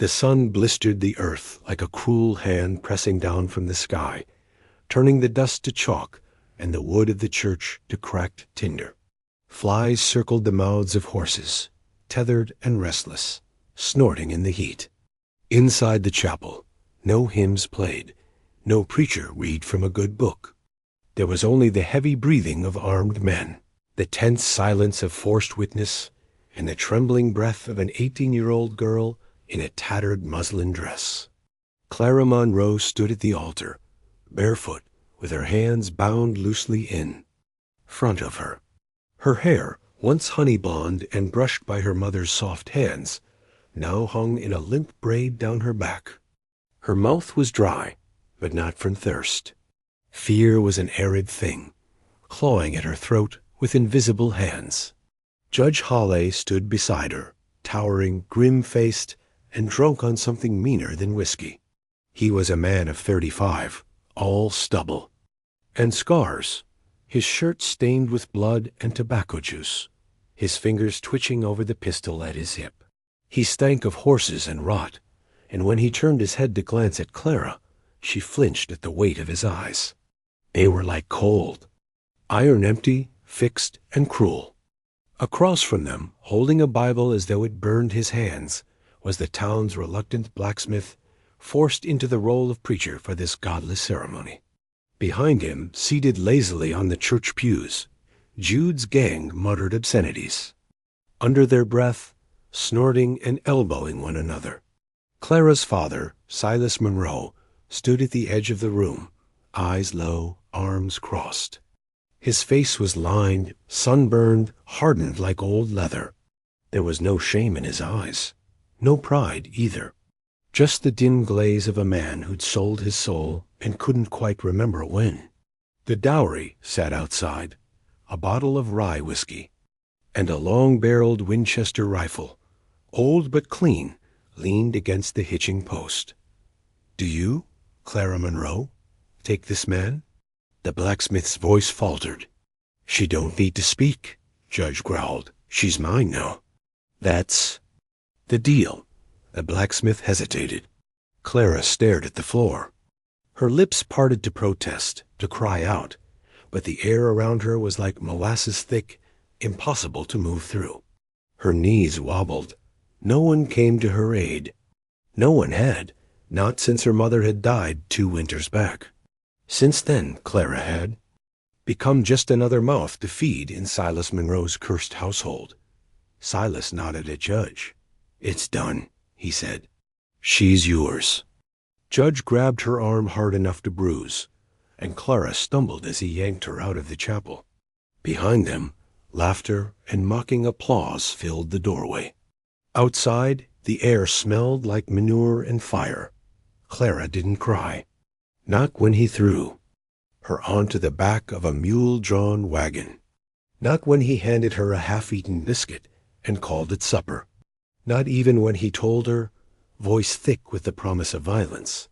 The sun blistered the earth like a cruel hand pressing down from the sky, turning the dust to chalk and the wood of the church to cracked tinder. Flies circled the mouths of horses, tethered and restless, snorting in the heat. Inside the chapel, no hymns played, no preacher read from a good book. There was only the heavy breathing of armed men, the tense silence of forced witness, and the trembling breath of an 18-year-old girl in a tattered muslin dress. Clara Monroe stood at the altar, barefoot, with her hands bound loosely in front of her. Her hair, once honey blonde and brushed by her mother's soft hands, now hung in a limp braid down her back. Her mouth was dry, but not from thirst. Fear was an arid thing, clawing at her throat with invisible hands. Judge Hawley stood beside her, towering, grim-faced, and drunk on something meaner than whiskey. He was a man of 35, all stubble and scars, his shirt stained with blood and tobacco juice, his fingers twitching over the pistol at his hip. He stank of horses and rot, and when he turned his head to glance at Clara, she flinched at the weight of his eyes. They were like cold, iron-empty, fixed, and cruel. Across from them, holding a Bible as though it burned his hands, was the town's reluctant blacksmith, forced into the role of preacher for this godless ceremony. Behind him, seated lazily on the church pews, Jude's gang muttered obscenities, under their breath, snorting and elbowing one another. Clara's father, Silas Monroe, stood at the edge of the room, eyes low, arms crossed. His face was lined, sunburned, hardened like old leather. There was no shame in his eyes, no pride either. Just the dim glaze of a man who'd sold his soul and couldn't quite remember when. The dowry sat outside, a bottle of rye whiskey, and a long-barreled Winchester rifle, old but clean, leaned against the hitching post. "Do you, Clara Monroe, take this man?" The blacksmith's voice faltered. "She don't need to speak," Judge growled. "She's mine now." "That's the deal." The blacksmith hesitated. Clara stared at the floor. Her lips parted to protest, to cry out, but the air around her was like molasses thick, impossible to move through. Her knees wobbled. No one came to her aid. No one had, not since her mother had died 2 winters back. Since then, Clara had become just another mouth to feed in Silas Monroe's cursed household. Silas nodded at Judge. "It's done," he said. "She's yours." Judge grabbed her arm hard enough to bruise, and Clara stumbled as he yanked her out of the chapel. Behind them, laughter and mocking applause filled the doorway. Outside, the air smelled like manure and fire. Clara didn't cry. Not when he threw her onto the back of a mule-drawn wagon. Not when he handed her a half-eaten biscuit and called it supper. Not even when he told her, voice thick with the promise of violence,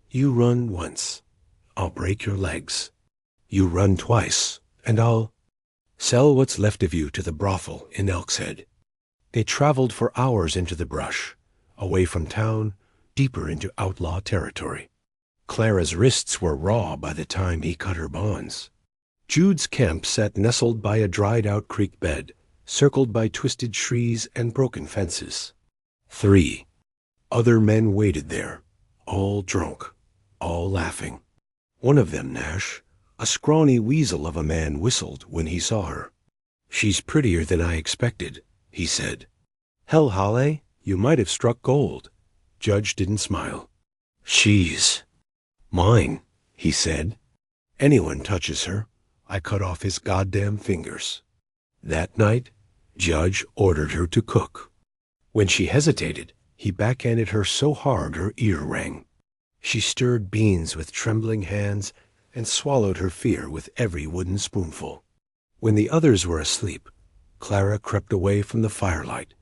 "You run once, I'll break your legs. You run twice, and I'll sell what's left of you to the brothel in Elkshead." They traveled for hours into the brush, away from town, deeper into outlaw territory. Clara's wrists were raw by the time he cut her bonds. Jude's camp sat nestled by a dried-out creek bed, circled by twisted trees and broken fences. 3 other men waited there, all drunk, all laughing. One of them, Nash, a scrawny weasel of a man, whistled when he saw her. "She's prettier than I expected," he said. "Hell, Hawley, you might have struck gold." Judge didn't smile. "She's mine," he said. "Anyone touches her, I cut off his goddamn fingers." That night, Judge ordered her to cook. When she hesitated, he backhanded her so hard her ear rang. She stirred beans with trembling hands and swallowed her fear with every wooden spoonful. When the others were asleep, Clara crept away from the firelight,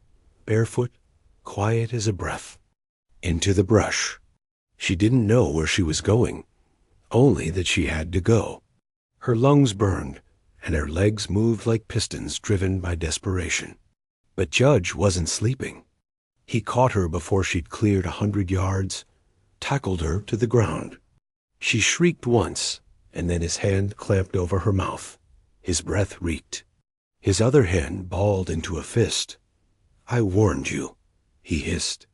barefoot, quiet as a breath, into the brush. She didn't know where she was going, only that she had to go. Her lungs burned, and her legs moved like pistons driven by desperation. But Judge wasn't sleeping. He caught her before she'd cleared 100 yards, tackled her to the ground. She shrieked once, and then his hand clamped over her mouth. His breath reeked. His other hand balled into a fist. "I warned you," he hissed.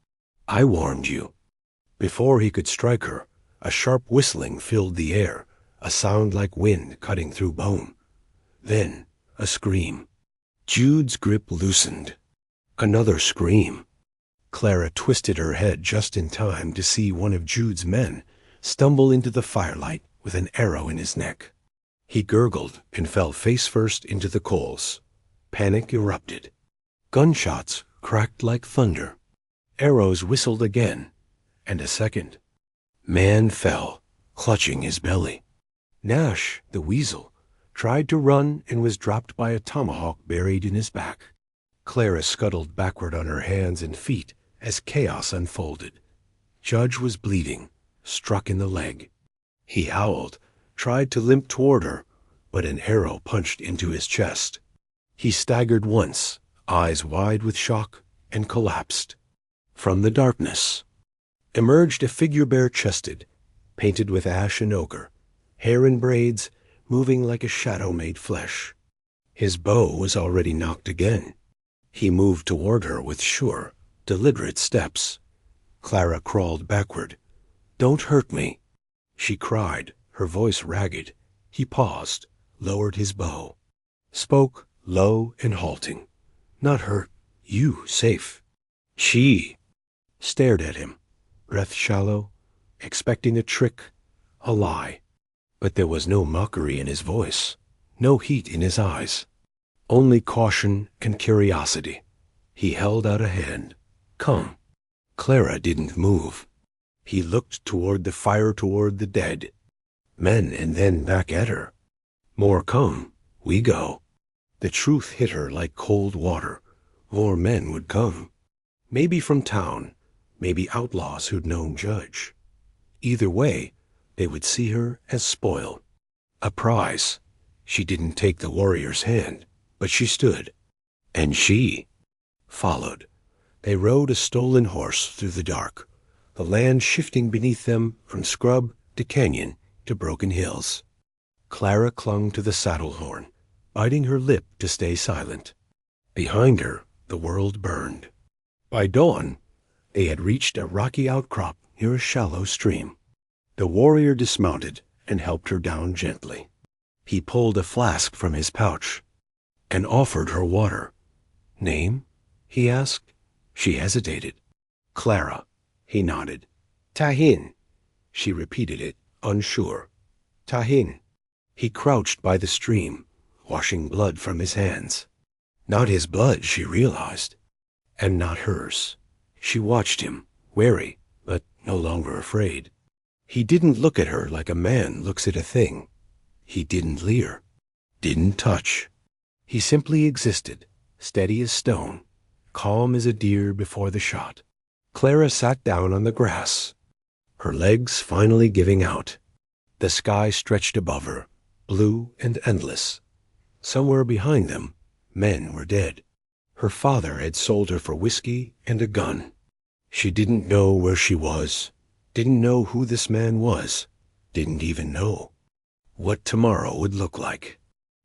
"I warned you." Before he could strike her, a sharp whistling filled the air, a sound like wind cutting through bone. Then a scream. Jude's grip loosened. Another scream. Clara twisted her head just in time to see one of Jude's men stumble into the firelight with an arrow in his neck. He gurgled and fell face first into the coals. Panic erupted. Gunshots cracked like thunder. Arrows whistled again, and a second. Man fell, clutching his belly. Nash, the weasel, tried to run and was dropped by a tomahawk buried in his back. Clara scuttled backward on her hands and feet as chaos unfolded. Judge was bleeding, struck in the leg. He howled, tried to limp toward her, but an arrow punched into his chest. He staggered once, eyes wide with shock, and collapsed. From the darkness emerged a figure bare-chested, painted with ash and ochre, hair in braids, moving like a shadow-made flesh. His bow was already knocked again. He moved toward her with sure, deliberate steps. Clara crawled backward. "Don't hurt me," she cried, her voice ragged. He paused, lowered his bow, spoke low and halting. "Not hurt. You safe." She stared at him, breath shallow, expecting a trick, a lie. But there was no mockery in his voice, no heat in his eyes. Only caution and curiosity. He held out a hand. "Come." Clara didn't move. He looked toward the fire, toward the dead. Men, and then back at her. "More come. We go." The truth hit her like cold water. More men would come. Maybe from town, maybe outlaws who'd known Judge. Either way, they would see her as spoil. A prize. She didn't take the warrior's hand, but she stood. And she followed. They rode a stolen horse through the dark, the land shifting beneath them from scrub to canyon to broken hills. Clara clung to the saddle horn, biting her lip to stay silent. Behind her, the world burned. By dawn, they had reached a rocky outcrop near a shallow stream. The warrior dismounted and helped her down gently. He pulled a flask from his pouch and offered her water. "Name?" he asked. She hesitated. "Clara." He nodded. "Tahin." She repeated it, unsure. "Tahin." He crouched by the stream, washing blood from his hands. Not his blood, she realized, and not hers. She watched him, wary, but no longer afraid. He didn't look at her like a man looks at a thing. He didn't leer, didn't touch. He simply existed, steady as stone, calm as a deer before the shot. Clara sat down on the grass, her legs finally giving out. The sky stretched above her, blue and endless. Somewhere behind them, men were dead. Her father had sold her for whiskey and a gun. She didn't know where she was, didn't know who this man was, didn't even know what tomorrow would look like.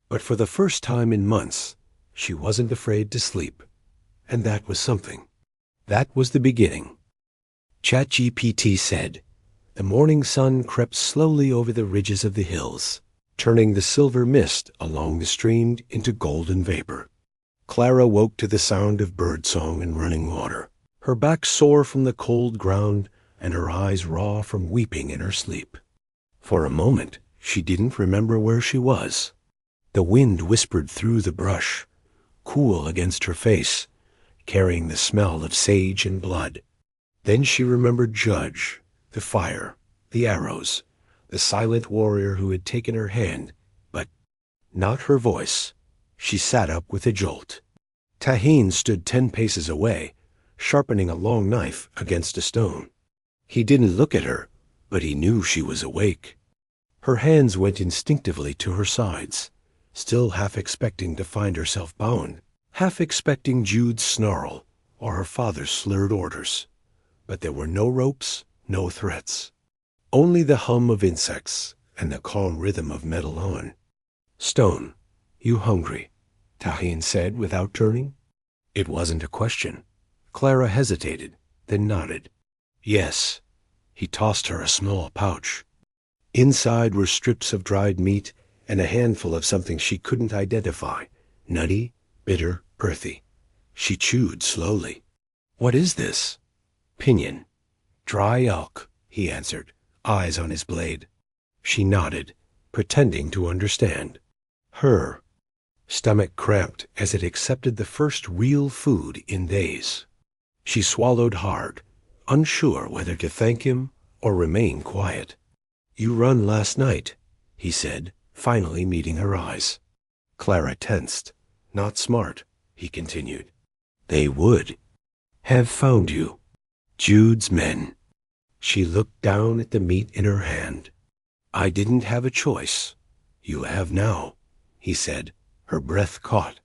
But for the first time in months, she wasn't afraid to sleep. And that was something. That was the beginning. ChatGPT said, "The morning sun crept slowly over the ridges of the hills, turning the silver mist along the stream into golden vapor." Clara woke to the sound of birdsong and running water, her back sore from the cold ground and her eyes raw from weeping in her sleep. For a moment, she didn't remember where she was. The wind whispered through the brush, cool against her face, carrying the smell of sage and blood. Then she remembered Judge, the fire, the arrows, the silent warrior who had taken her hand, but not her voice. She sat up with a jolt. Tahin stood 10 paces away, sharpening a long knife against a stone. He didn't look at her, but he knew she was awake. Her hands went instinctively to her sides, still half expecting to find herself bound, half expecting Jude's snarl, or her father's slurred orders. But there were no ropes, no threats. Only the hum of insects and the calm rhythm of metal on. "Stone, you hungry?" Tahin said without turning. It wasn't a question. Clara hesitated, then nodded. "Yes." He tossed her a small pouch. Inside were strips of dried meat and a handful of something she couldn't identify, nutty, bitter, earthy. She chewed slowly. "What is this?" "Pinyon. Dry elk," he answered, eyes on his blade. She nodded, pretending to understand. Her stomach cramped as it accepted the first real food in days. She swallowed hard, unsure whether to thank him or remain quiet. "You run last night," he said, finally meeting her eyes. Clara tensed. "Not smart," he continued. "They would have found you. Jude's men." She looked down at the meat in her hand. "I didn't have a choice. You have now," he said, her breath caught.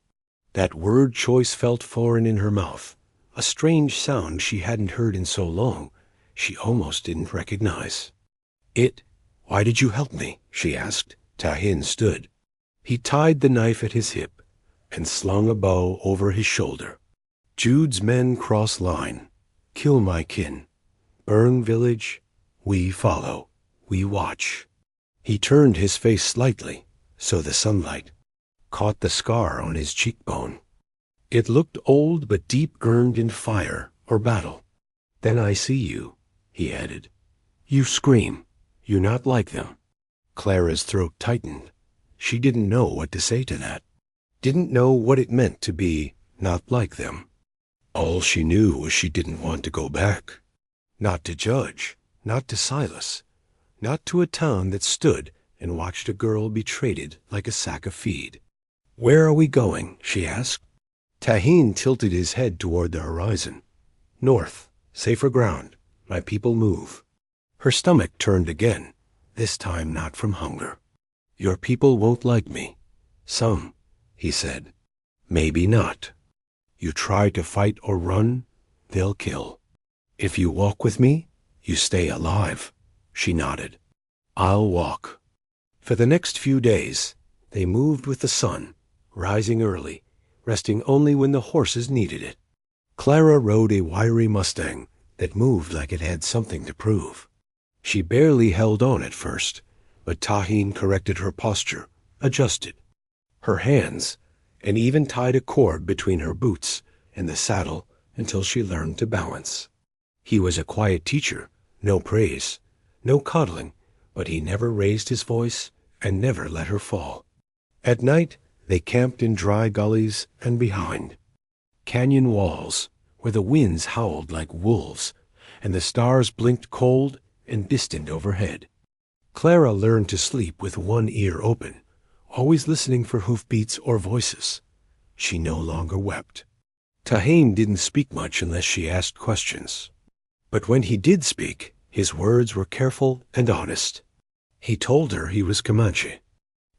That word choice felt foreign in her mouth, a strange sound she hadn't heard in so long, she almost didn't recognize. "Why did you help me?" she asked. Tahin stood. He tied the knife at his hip and slung a bow over his shoulder. "Jude's men cross line, kill my kin. Burn village, we follow, we watch." He turned his face slightly, so the sunlight caught the scar on his cheekbone. It looked old but deep, earned in fire or battle. "Then I see you," he added. "You scream. You not like them." Clara's throat tightened. She didn't know what to say to that. Didn't know what it meant to be not like them. All she knew was she didn't want to go back. Not to Judge, not to Silas, not to a town that stood and watched a girl be traded like a sack of feed. "Where are we going?" she asked. Tahin tilted his head toward the horizon. "North, safer ground. My people move." Her stomach turned again, this time not from hunger. "Your people won't like me." "Some," he said. "Maybe not. You try to fight or run, they'll kill. If you walk with me, you stay alive." She nodded. "I'll walk." For the next few days, they moved with the sun, rising early, resting only when the horses needed it. Clara rode a wiry Mustang that moved like it had something to prove. She barely held on at first, but Tahin corrected her posture, adjusted her hands, and even tied a cord between her boots and the saddle until she learned to balance. He was a quiet teacher, no praise, no coddling, but he never raised his voice and never let her fall. At night, they camped in dry gullies and behind canyon walls where the winds howled like wolves and the stars blinked cold and distant overhead. Clara learned to sleep with one ear open, always listening for hoofbeats or voices. She no longer wept. Tahin didn't speak much unless she asked questions. But when he did speak, his words were careful and honest. He told her he was Comanche.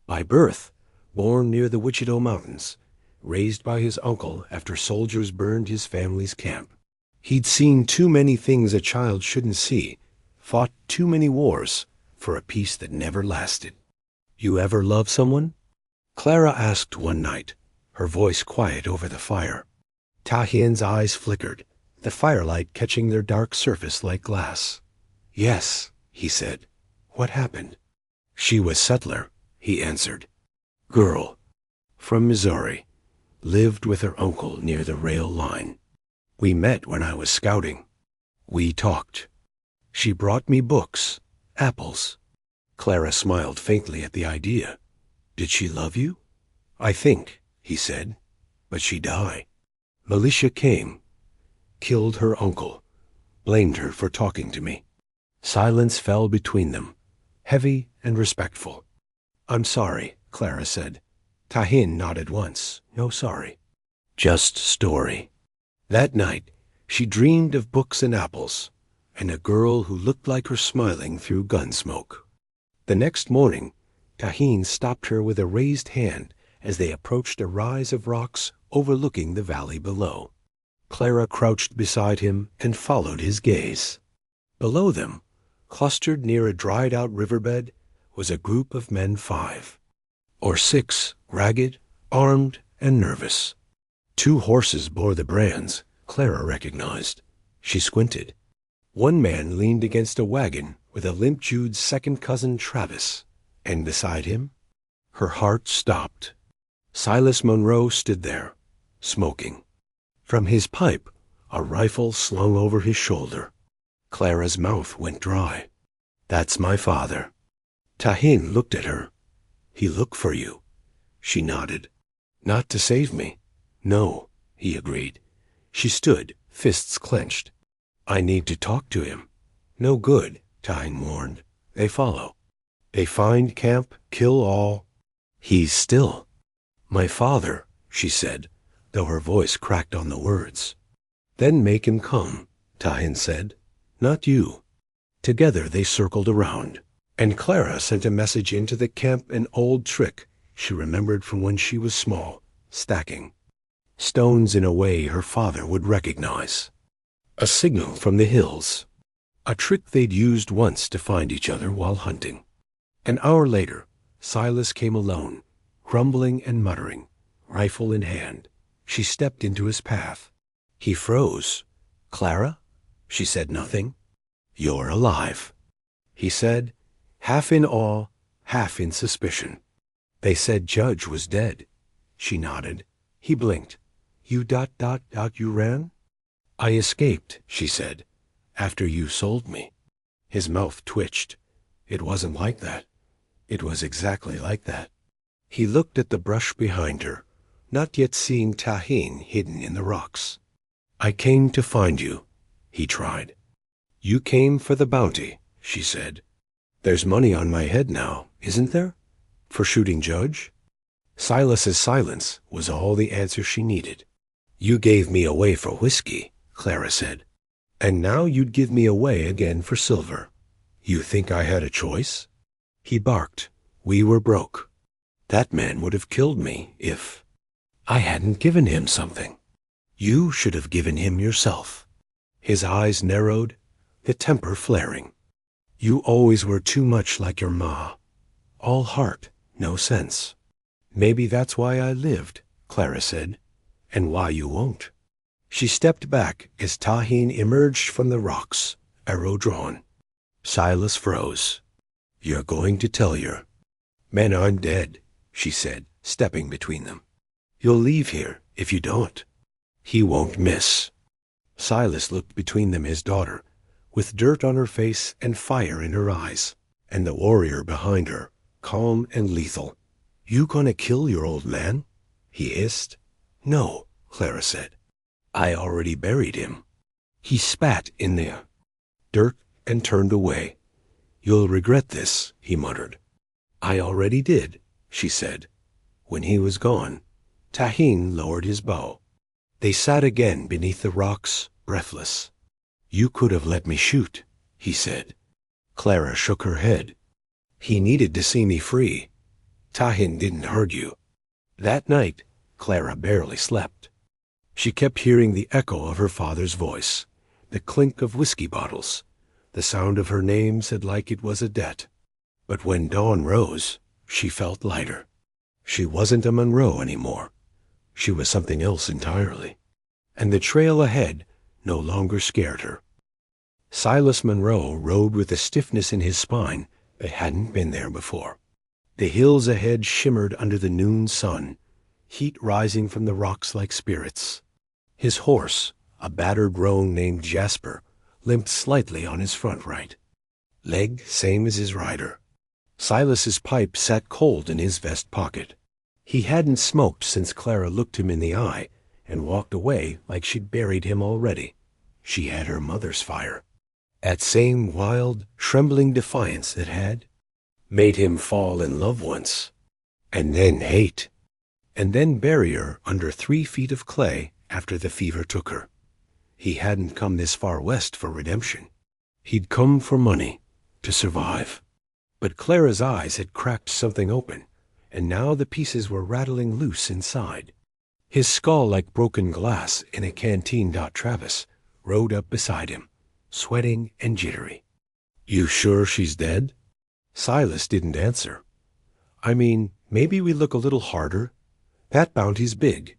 By birth, born near the Wichita Mountains, raised by his uncle after soldiers burned his family's camp. He'd seen too many things a child shouldn't see, fought too many wars for a peace that never lasted. "You ever love someone?" Clara asked one night, her voice quiet over the fire. Tahin's eyes flickered, the firelight catching their dark surface like glass. "Yes," he said. "What happened?" "She was settler," he answered. "Girl, from Missouri, lived with her uncle near the rail line. We met when I was scouting. We talked. She brought me books, apples." Clara smiled faintly at the idea. "Did she love you?" "I think," he said. "But she died. Militia came, killed her uncle, blamed her for talking to me." Silence fell between them, heavy and respectful. "I'm sorry," Clara said. Tahin nodded once. "No sorry. Just story." That night, she dreamed of books and apples, and a girl who looked like her smiling through gun smoke. The next morning, Tahin stopped her with a raised hand as they approached a rise of rocks overlooking the valley below. Clara crouched beside him and followed his gaze. Below them, clustered near a dried-out riverbed, was a group of men 5 or 6, ragged, armed, and nervous. 2 horses bore the brands Clara recognized. She squinted. One man leaned against a wagon with a limp Jude's second cousin Travis, and beside him, her heart stopped. Silas Monroe stood there, smoking. From his pipe, a rifle slung over his shoulder. Clara's mouth went dry. "That's my father." Tahin looked at her. "He looked for you." She nodded. "Not to save me." "No," he agreed. She stood, fists clenched. "I need to talk to him." "No good," Tahin warned. "They follow. They find camp, kill all." "He's still." "My father," she said, though her voice cracked on the words. "Then make him come," Tahin said. "Not you." Together they circled around, and Clara sent a message into the camp, an old trick she remembered from when she was small, stacking stones in a way her father would recognize. A signal from the hills. A trick they'd used once to find each other while hunting. An hour later, Silas came alone, grumbling and muttering, rifle in hand. She stepped into his path. He froze. "Clara?" She said nothing. "You're alive," he said, half in awe, half in suspicion. "They said Judge was dead." She nodded. He blinked. "You ... you ran?" "I escaped," she said, "after you sold me." His mouth twitched. It wasn't like that. It was exactly like that. He looked at the brush behind her, not yet seeing Tahin hidden in the rocks. "I came to find you," he tried. "You came for the bounty," she said. "There's money on my head now, isn't there? For shooting Judge?" Silas's silence was all the answer she needed. "You gave me away for whiskey," Clara said. "And now you'd give me away again for silver. You think I had a choice?" He barked. "We were broke. That man would have killed me if I hadn't given him something. You should have given him yourself." His eyes narrowed, the temper flaring. "You always were too much like your ma. All heart, no sense." "Maybe that's why I lived," Clara said, "and why you won't." She stepped back as Tahin emerged from the rocks, arrow drawn. Silas froze. "You're going to tell your men I'm dead," she said, stepping between them. "You'll leave here if you don't." "He won't miss." Silas looked between them, his daughter, with dirt on her face and fire in her eyes, and the warrior behind her, calm and lethal. "You gonna kill your old man?" he hissed. "No," Clara said. "I already buried him." He spat in the dirt and turned away. "You'll regret this," he muttered. "I already did," she said. When he was gone, Tahin lowered his bow. They sat again beneath the rocks, breathless. "You could have let me shoot," he said. Clara shook her head. "He needed to see me free. Tahin didn't hurt you." That night, Clara barely slept. She kept hearing the echo of her father's voice, the clink of whiskey bottles. The sound of her name said like it was a debt. But when dawn rose, she felt lighter. She wasn't a Monroe anymore. She was something else entirely. And the trail ahead no longer scared her. Silas Monroe rode with a stiffness in his spine that hadn't been there before. The hills ahead shimmered under the noon sun, heat rising from the rocks like spirits. His horse, a battered roan named Jasper, limped slightly on his front right. Leg same as his rider. Silas's pipe sat cold in his vest pocket. He hadn't smoked since Clara looked him in the eye and walked away like she'd buried him already. She had her mother's fire. That same wild, trembling defiance that had made him fall in love once, and then hate, and then bury her under 3 feet of clay after the fever took her. He hadn't come this far west for redemption. He'd come for money, to survive. But Clara's eyes had cracked something open, and now the pieces were rattling loose inside. his skull like broken glass in a canteen. Travis rode up beside him, sweating and jittery. "You sure she's dead?" Silas didn't answer. "I mean, maybe we look a little harder. That bounty's big.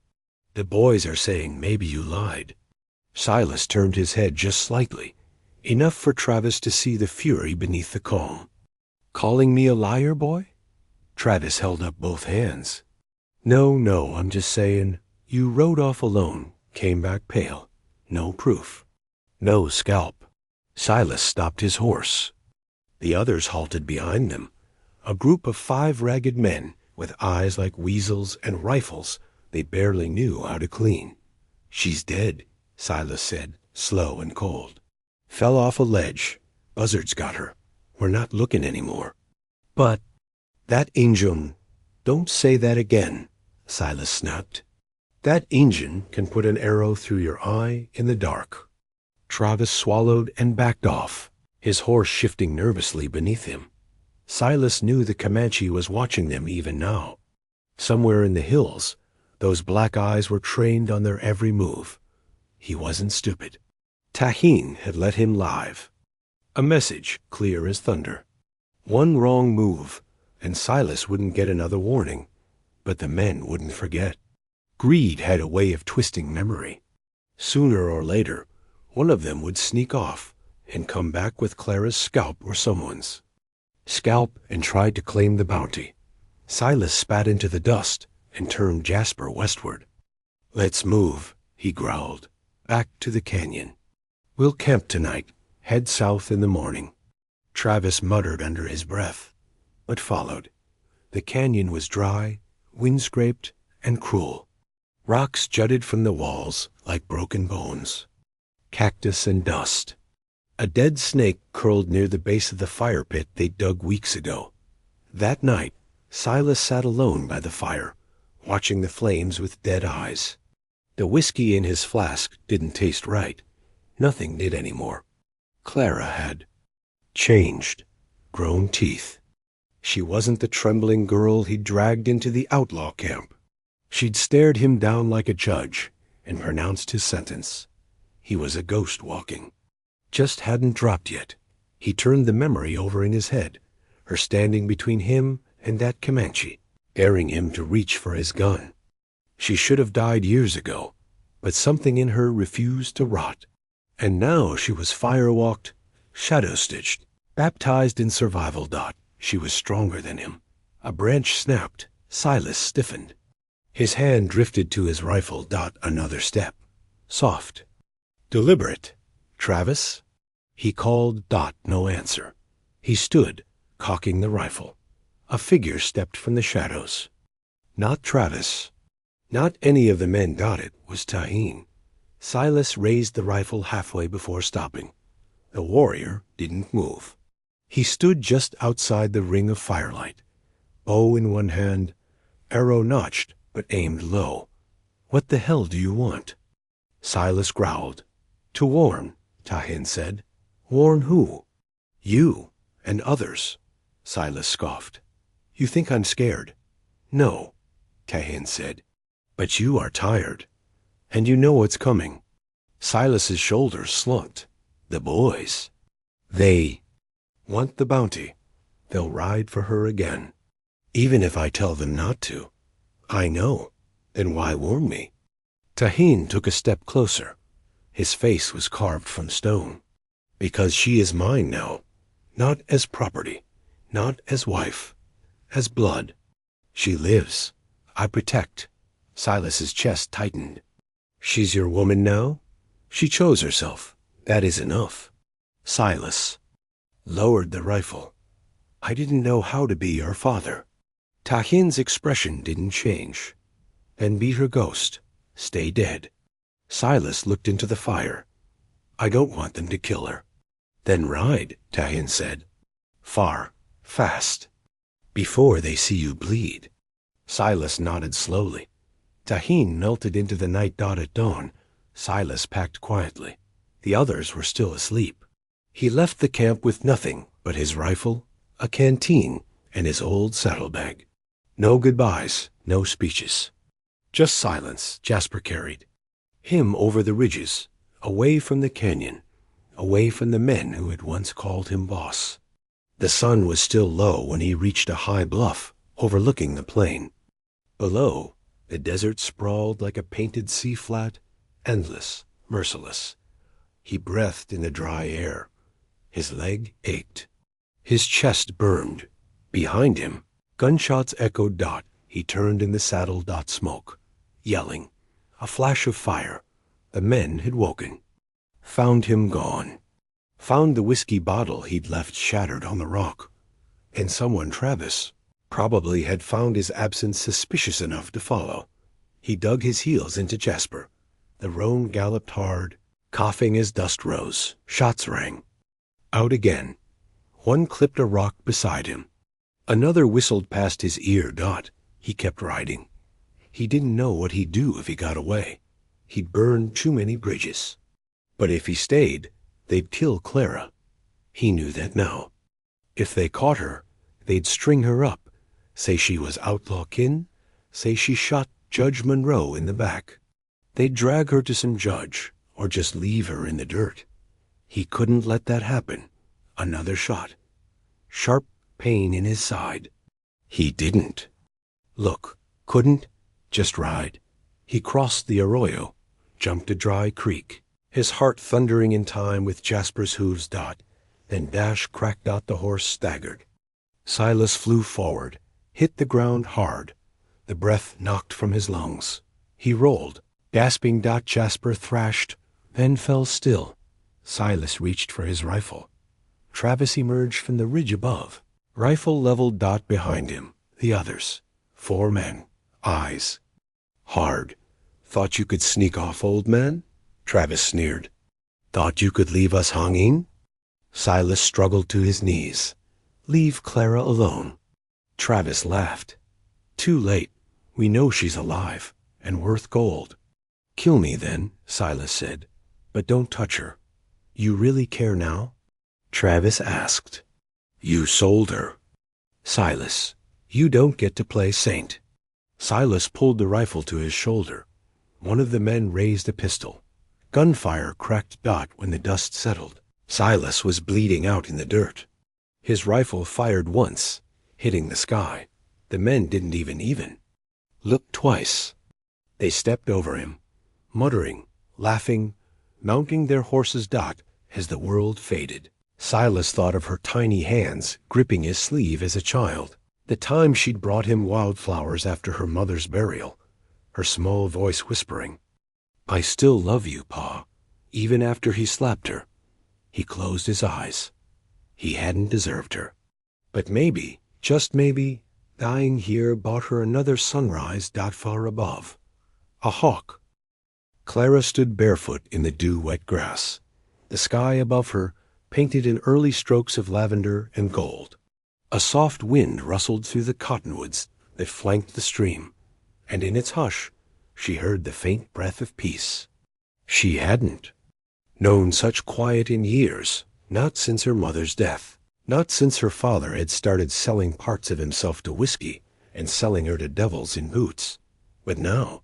The boys are saying maybe you lied." Silas turned his head just slightly, enough for Travis to see the fury beneath the calm. "Calling me a liar, boy?" Travis held up both hands. No, I'm just saying, you rode off alone, came back pale. No proof. No scalp." Silas stopped his horse. The others halted behind them, a group of 5 ragged men with eyes like weasels and rifles they barely knew how to clean. "She's dead," Silas said, slow and cold. "Fell off a ledge. Buzzards got her. We're not looking anymore." "But that Injun—" "Don't say that again," Silas snapped. "That Injun can put an arrow through your eye in the dark." Travis swallowed and backed off, his horse shifting nervously beneath him. Silas knew the Comanche was watching them even now. Somewhere in the hills, those black eyes were trained on their every move. He wasn't stupid. Tajín had let him live. A message clear as thunder. One wrong move, and Silas wouldn't get another warning, but the men wouldn't forget. Greed had a way of twisting memory. Sooner or later, one of them would sneak off and come back with Clara's scalp or someone's. Scalp and tried to claim the bounty. Silas spat into the dust and turned Jasper westward. "Let's move," he growled. "Back to the canyon. We'll camp tonight, head south in the morning." Travis muttered under his breath, but followed. The canyon was dry, wind-scraped, and cruel. Rocks jutted from the walls like broken bones. Cactus and dust. A dead snake curled near the base of the fire pit they dug weeks ago. That night, Silas sat alone by the fire, watching the flames with dead eyes. The whiskey in his flask didn't taste right. Nothing did anymore. Clara had changed, grown teeth. She wasn't the trembling girl he'd dragged into the outlaw camp. She'd stared him down like a judge and pronounced his sentence. He was a ghost walking. Just hadn't dropped yet. He turned the memory over in his head, her standing between him and that Comanche, daring him to reach for his gun. She should have died years ago, but something in her refused to rot. And now she was fire-walked, shadow-stitched, baptized in survival. She was stronger than him. A branch snapped. Silas stiffened. His hand drifted to his rifle. Another step. Soft. Deliberate. "Travis?" He called. No answer. He stood, cocking the rifle. A figure stepped from the shadows. Not Travis. Not any of the men. It was Tajín. Silas raised the rifle halfway before stopping. The warrior didn't move. He stood just outside the ring of firelight, bow in one hand, arrow notched but aimed low. "What the hell do you want?" Silas growled. "To warn," Tajín said. "Warn who?" "You and others," Silas scoffed. "You think I'm scared?" "No," Tajín said. "But you are tired, and you know what's coming." Silas's shoulders slumped. "The boys. They want the bounty. They'll ride for her again. Even if I tell them not to." "I know. Then why warn me?" Tajín took a step closer. His face was carved from stone. "Because she is mine now. Not as property. Not as wife. As blood. She lives. I protect." Silas's chest tightened. "She's your woman now? She chose herself. That is enough." Silas lowered the rifle. "I didn't know how to be your father." Tajín's expression didn't change. "Then be her ghost. Stay dead." Silas looked into the fire. "I don't want them to kill her." "Then ride," Tajín said. "Far, fast. Before they see you bleed." Silas nodded slowly. Tajín melted into the night. At dawn, Silas packed quietly. The others were still asleep. He left the camp with nothing but his rifle, a canteen, and his old saddlebag. No goodbyes, no speeches. Just silence Jasper carried. Him over the ridges, away from the canyon, away from the men who had once called him boss. The sun was still low when he reached a high bluff overlooking the plain. Below, the desert sprawled like a painted sea flat, endless, merciless. He breathed in the dry air. His leg ached. His chest burned. Behind him, gunshots echoed. He turned in the saddle. Smoke, yelling. A flash of fire. The men had woken. Found him gone. Found the whiskey bottle he'd left shattered on the rock. And someone, Travis, probably had found his absence suspicious enough to follow. He dug his heels into Jasper. The roan galloped hard, coughing as dust rose. Shots rang. Out again. One clipped a rock beside him. Another whistled past his ear. He kept riding. He didn't know what he'd do if he got away. He'd burned too many bridges. But if he stayed, they'd kill Clara. He knew that now. If they caught her, they'd string her up, say she was outlaw kin, say she shot Judge Monroe in the back. They'd drag her to some judge, or just leave her in the dirt. He couldn't let that happen. Another shot. Sharp pain in his side. He didn't. Look, couldn't. Just ride. He crossed the arroyo, jumped a dry creek, his heart thundering in time with Jasper's hooves. Then Dash cracked out. The horse staggered. Silas flew forward, hit the ground hard. The breath knocked from his lungs. He rolled, gasping. Jasper thrashed, then fell still. Silas reached for his rifle. Travis emerged from the ridge above, rifle leveled. Behind him, the others. 4 men, eyes. Hard. Thought you could sneak off, old man? Travis sneered. Thought you could leave us hanging? Silas struggled to his knees. Leave Clara alone. Travis laughed. Too late. We know she's alive, and worth gold. Kill me then, Silas said, but don't touch her. You really care now? Travis asked. You sold her. Silas, you don't get to play saint. Silas pulled the rifle to his shoulder. One of the men raised a pistol. Gunfire cracked. When the dust settled. Silas was bleeding out in the dirt. His rifle fired once, hitting the sky. The men didn't even. Looked twice. They stepped over him, muttering, laughing, mounting their horses. As the world faded, Silas thought of her tiny hands gripping his sleeve as a child. The time she'd brought him wildflowers after her mother's burial. Her small voice whispering, I still love you, Pa, even after he slapped her. He closed his eyes. He hadn't deserved her. But maybe, just maybe, dying here bought her another sunrise. Far above. A hawk. Clara stood barefoot in the dew-wet grass. The sky above her painted in early strokes of lavender and gold. A soft wind rustled through the cottonwoods that flanked the stream, and in its hush she heard the faint breath of peace. She hadn't known such quiet in years, not since her mother's death, not since her father had started selling parts of himself to whiskey and selling her to devils in boots. But now,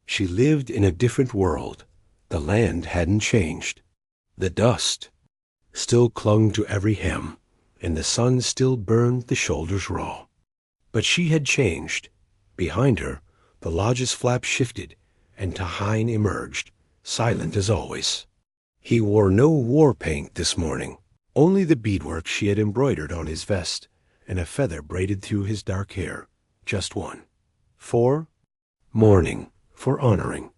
she lived in a different world. The land hadn't changed. The dust still clung to every hem, and the sun still burned the shoulders raw. But she had changed. Behind her, the lodge's flap shifted, and Tahine emerged, silent as always. He wore no war paint this morning, only the beadwork she had embroidered on his vest, and a feather braided through his dark hair. Just one. For mourning, for honoring.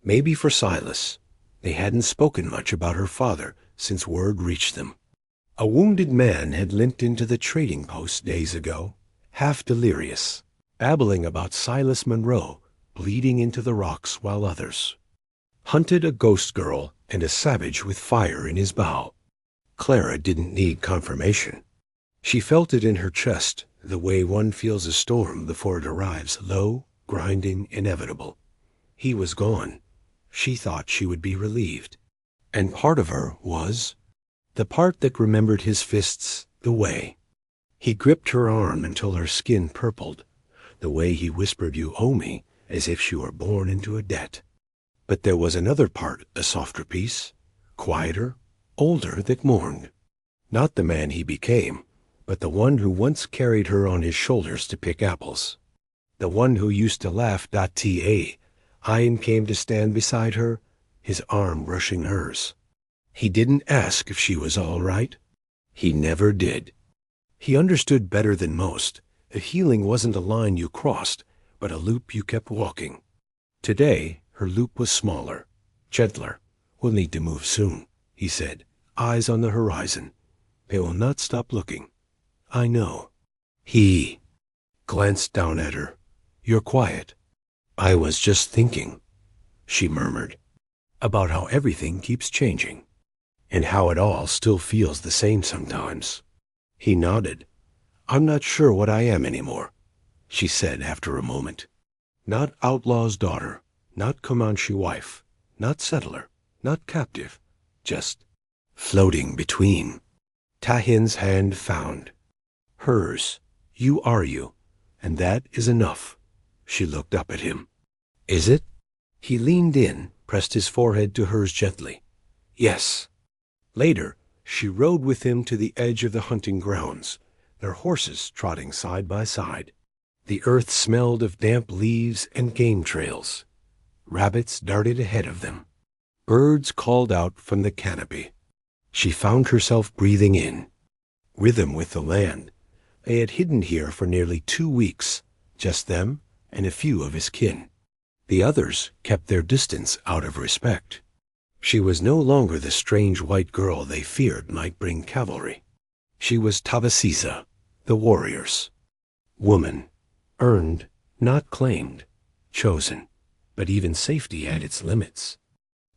Maybe for Silas. They hadn't spoken much about her father since word reached them. A wounded man had limped into the trading post days ago, half delirious, babbling about Silas Monroe bleeding into the rocks while others hunted a ghost girl and a savage with fire in his bow. Clara didn't need confirmation. She felt it in her chest, the way one feels a storm before it arrives, low, grinding, inevitable. He was gone. She thought she would be relieved. And part of her was the part that remembered his fists the way. He gripped her arm until her skin purpled, the way he whispered, "You owe me," as if she were born into a debt. But there was another part, a softer piece, quieter, older, that mourned. Not the man he became, but the one who once carried her on his shoulders to pick apples. The one who used to laugh ta. Ian came to stand beside her, his arm brushing hers. He didn't ask if she was all right. He never did. He understood better than most. The healing wasn't a line you crossed, but a loop you kept walking. Today, her loop was smaller, gentler. "We'll need to move soon," he said, eyes on the horizon. "They will not stop looking. I know." He glanced down at her. "You're quiet." "I was just thinking," she murmured, "about how everything keeps changing, and how it all still feels the same sometimes." He nodded. "I'm not sure what I am anymore," she said after a moment. "Not outlaw's daughter, not Comanche wife, not settler, not captive, just floating between." Tahin's hand found hers. "You are you, and that is enough." She looked up at him. "Is it?" He leaned in, pressed his forehead to hers gently. "Yes." Later, she rode with him to the edge of the hunting grounds, their horses trotting side by side. The earth smelled of damp leaves and game trails. Rabbits darted ahead of them. Birds called out from the canopy. She found herself breathing in rhythm with the land. They had hidden here for nearly 2 weeks, just them and a few of his kin. The others kept their distance out of respect. She was no longer the strange white girl they feared might bring cavalry. She was Tavasiza, the warriors. Woman, earned, not claimed, chosen, but even safety had its limits.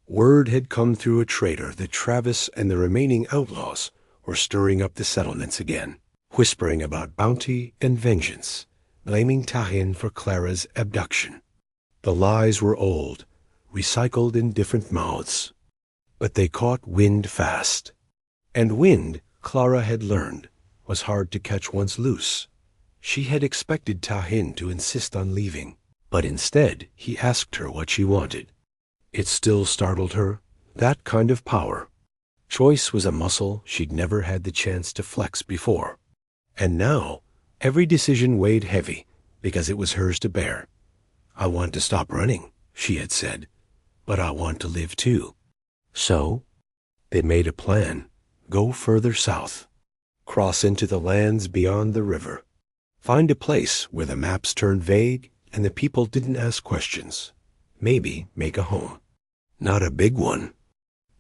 Word had come through a trader that Travis and the remaining outlaws were stirring up the settlements again, whispering about bounty and vengeance, blaming Tahin for Clara's abduction. The lies were old, recycled in different mouths. But they caught wind fast. And wind, Clara had learned, was hard to catch once loose. She had expected Tahin to insist on leaving, but instead he asked her what she wanted. It still startled her, that kind of power. Choice was a muscle she'd never had the chance to flex before. And now, every decision weighed heavy because it was hers to bear. "I want to stop running," she had said, "but I want to live too." So, they made a plan. Go further south. Cross into the lands beyond the river. Find a place where the maps turned vague and the people didn't ask questions. Maybe make a home. Not a big one.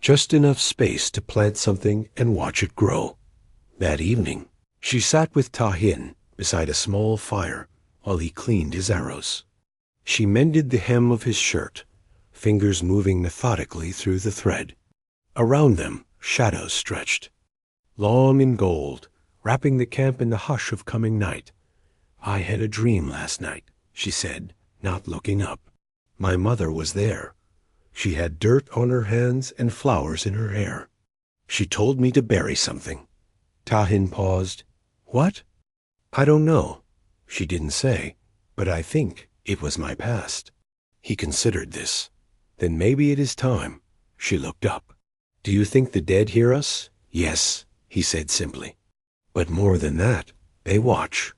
Just enough space to plant something and watch it grow. That evening, she sat with Tahin beside a small fire while he cleaned his arrows. She mended the hem of his shirt, fingers moving methodically through the thread. Around them, shadows stretched, long and gold, wrapping the camp in the hush of coming night. "I had a dream last night," she said, not looking up. "My mother was there. She had dirt on her hands and flowers in her hair. She told me to bury something." Tahin paused. "What?" "I don't know. She didn't say, but I think it was my past." He considered this. "Then maybe it is time." She looked up. "Do you think the dead hear us?" "Yes," he said simply. "But more than that, they watch.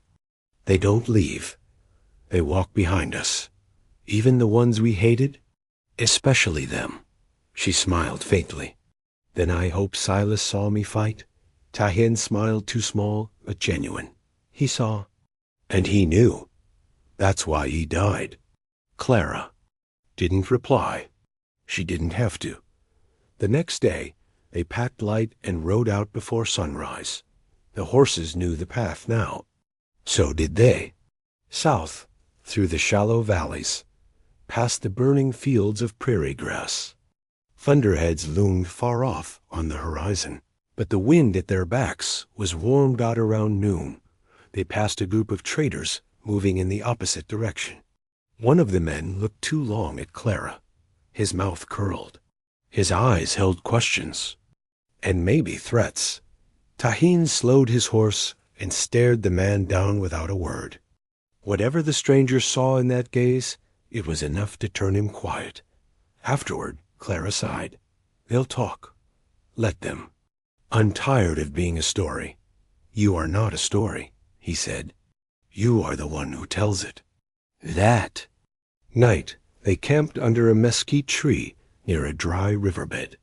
They don't leave. They walk behind us. Even the ones we hated? Especially them." She smiled faintly. "Then I hope Silas saw me fight." Tahin smiled too small, but genuine. He saw. And he knew. That's why he died. Clara didn't reply. She didn't have to. The next day, they packed light and rode out before sunrise. The horses knew the path now. So did they. South, through the shallow valleys, past the burning fields of prairie grass. Thunderheads loomed far off on the horizon, but the wind at their backs was warmed out around noon. They passed a group of traders moving in the opposite direction. One of the men looked too long at Clara. His mouth curled. His eyes held questions, and maybe threats. Tahin slowed his horse and stared the man down without a word. Whatever the stranger saw in that gaze, It was enough to turn him quiet. Afterward, Clara sighed. They'll talk. Let them. I'm tired of being a story. You are not a story, he said. You are the one who tells it. That night, they camped under a mesquite tree near a dry riverbed.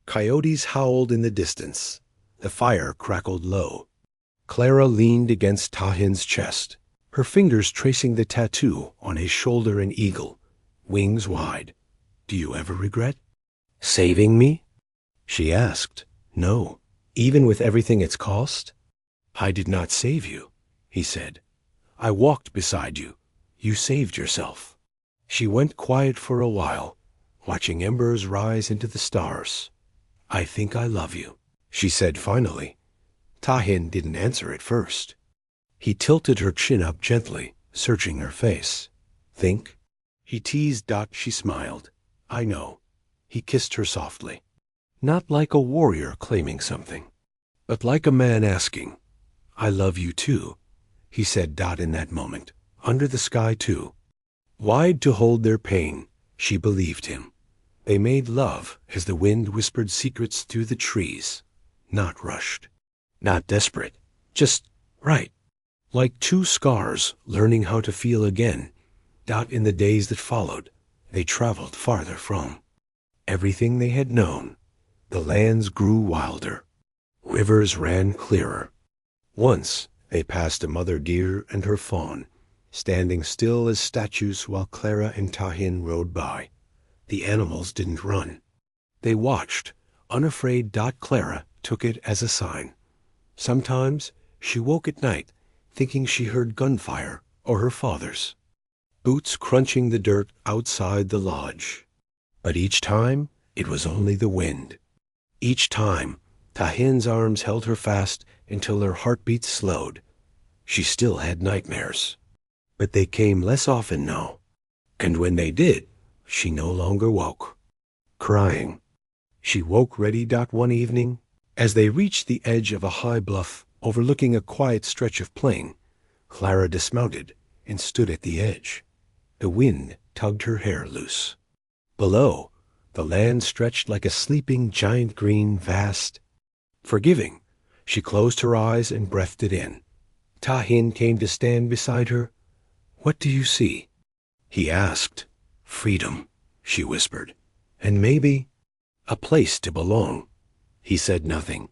Coyotes howled in the distance. The fire crackled low. Clara leaned against Tahin's chest, her fingers tracing the tattoo on his shoulder, an eagle, wings wide. Do you ever regret saving me? She asked. No, even with everything it's cost? I did not save you, he said. I walked beside you. You saved yourself. She went quiet for a while, watching embers rise into the stars. I think I love you, she said finally. Tahin didn't answer at first. He tilted her chin up gently, searching her face. Think? He teased. She smiled. I know. He kissed her softly. Not like a warrior claiming something, but like a man asking. I love you too, he said. In that moment, under the sky too. Wide to hold their pain, she believed him. They made love as the wind whispered secrets through the trees. Not rushed. Not desperate. Just right. Like two scars learning how to feel again. In the days that followed, they traveled farther from everything they had known. The lands grew wilder. Rivers ran clearer. Once they passed a mother deer and her fawn, standing still as statues while Clara and Tahin rode by. The animals didn't run. They watched, unafraid. Clara took it as a sign. Sometimes she woke at night, thinking she heard gunfire or her father's boots crunching the dirt outside the lodge. But each time, it was only the wind. Each time, Tahin's arms held her fast until her heartbeat slowed. She still had nightmares, but they came less often now. And when they did, she no longer woke, crying. She woke ready. One evening, as they reached the edge of a high bluff overlooking a quiet stretch of plain, Clara dismounted and stood at the edge. The wind tugged her hair loose. Below, the land stretched like a sleeping giant, green, vast. Forgiving, she closed her eyes and breathed it in. Tahin came to stand beside her. What do you see? He asked. Freedom, she whispered. And maybe a place to belong. He said nothing,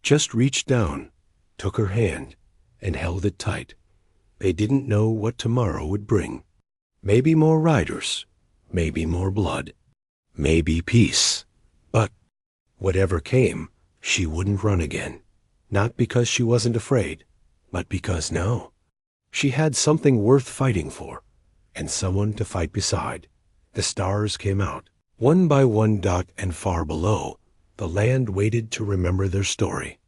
just reached down, took her hand, and held it tight. They didn't know what tomorrow would bring. Maybe more riders, maybe more blood, maybe peace. But whatever came, she wouldn't run again. Not because she wasn't afraid, but because now she had something worth fighting for, and someone to fight beside. The stars came out, one by one. And far below, the land waited to remember their story.